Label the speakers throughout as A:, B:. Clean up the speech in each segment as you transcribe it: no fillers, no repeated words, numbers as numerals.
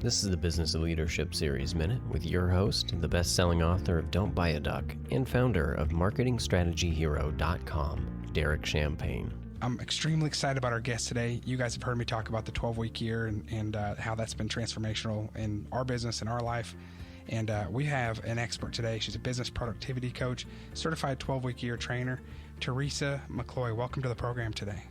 A: This is the Business Leadership Series Minute with your host, the best-selling author of Don't Buy a Duck and founder of MarketingStrategyHero.com, Derek Champagne.
B: I'm extremely excited about our guest today. You guys have heard me talk about the 12-week year and how that's been transformational in our business and our life. And we have an expert today. She's a business productivity coach, certified 12-week year trainer, Teresa McCloy. Welcome to the program today.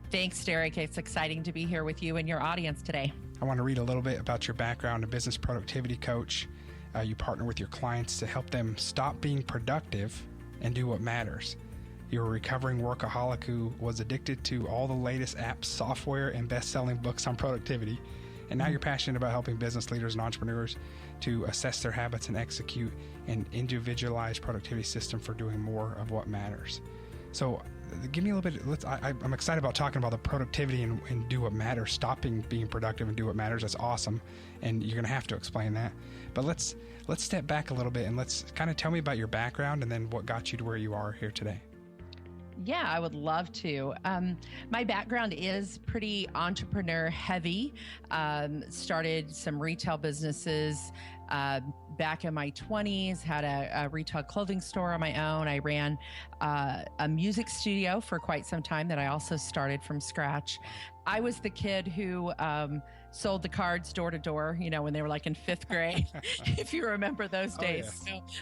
C: Thanks, Derek. It's exciting to be here with you and your audience today.
B: I want to read a little bit about your background. A business productivity coach. You partner with your clients to help them stop being productive and do what matters. You're a recovering workaholic who was addicted to all the latest apps, software, and best-selling books on productivity. And now you're passionate about helping business leaders and entrepreneurs to assess their habits and execute an individualized productivity system for doing more of what matters. So give me a little bit, I'm excited about talking about the productivity and do what matters, stopping being productive and do what matters. That's awesome. And you're going to have to explain that. But let's step back a little bit and let's kind of tell me about your background and then what got you to where you are here today.
C: Yeah, I would love to. My background is pretty entrepreneur heavy. Started some retail businesses back in my 20s, had a retail clothing store on my own. I ran a music studio for quite some time that I also started from scratch. I was the kid who sold the cards door to door, you know, when they were like in fifth grade, if you remember those days.
B: Oh, yes.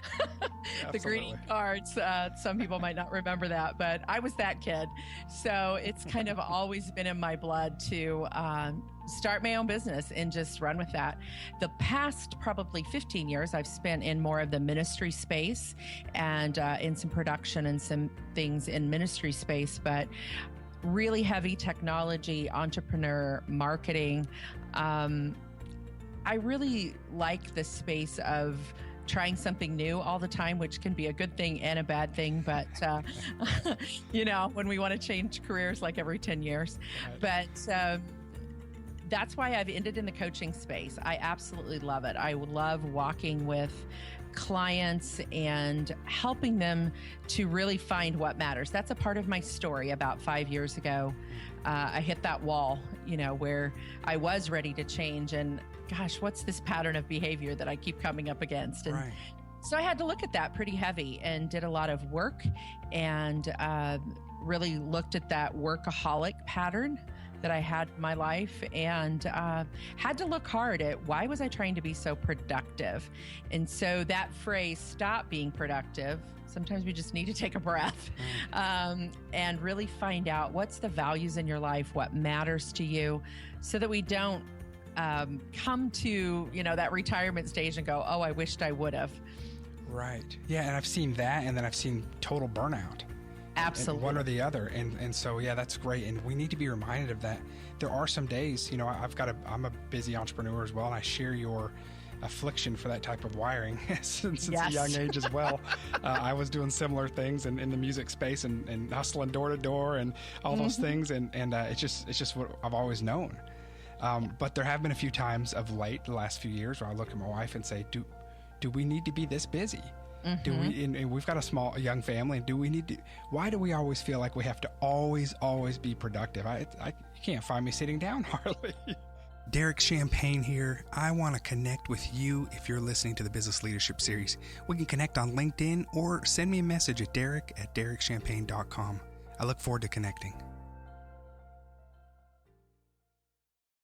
C: So, the greeting cards, some people might not remember that, but I was that kid. So it's kind of always been in my blood to start my own business and just run with that. The past probably 15 years I've spent in more of the ministry space and in some production and some things in ministry space, but really heavy technology, entrepreneur, marketing. I really like the space of trying something new all the time, which can be a good thing and a bad thing. But, you know, when we want to change careers like every 10 years. But that's why I've ended in the coaching space. I absolutely love it. I love walking with clients and helping them to really find what matters. That's a part of my story. About 5 years ago, I hit that wall, you know, where I was ready to change. And gosh, what's this pattern of behavior that I keep coming up against? And so I had to look at that pretty heavy and did a lot of work and really looked at that workaholic pattern that I had in my life and had to look hard at why was I trying to be so productive? And so that phrase, stop being productive, sometimes we just need to take a breath and really find out what's the values in your life, what matters to you, so that we don't come to, you know, that retirement stage and go, oh, I wished I would have.
B: Right. Yeah. And I've seen that. And then I've seen total burnout.
C: Absolutely.
B: One or the other. And so, yeah, that's great. And we need to be reminded of that. There are some days, you know, I'm a busy entrepreneur as well. And I share your affliction for that type of wiring since a young age as well. I was doing similar things in the music space and hustling door to door and all those things. And it's just what I've always known. But there have been a few times of late, the last few years, where I look at my wife and say, do we need to be this busy? Do we? And we've got a young family. And do we need to? Why do we always feel like we have to always be productive? You can't find me sitting down hardly. Derek Champagne here. I want to connect with you if you're listening to the Business Leadership Series. We can connect on LinkedIn or send me a message at derek@derekchampagne.com. I look forward to connecting.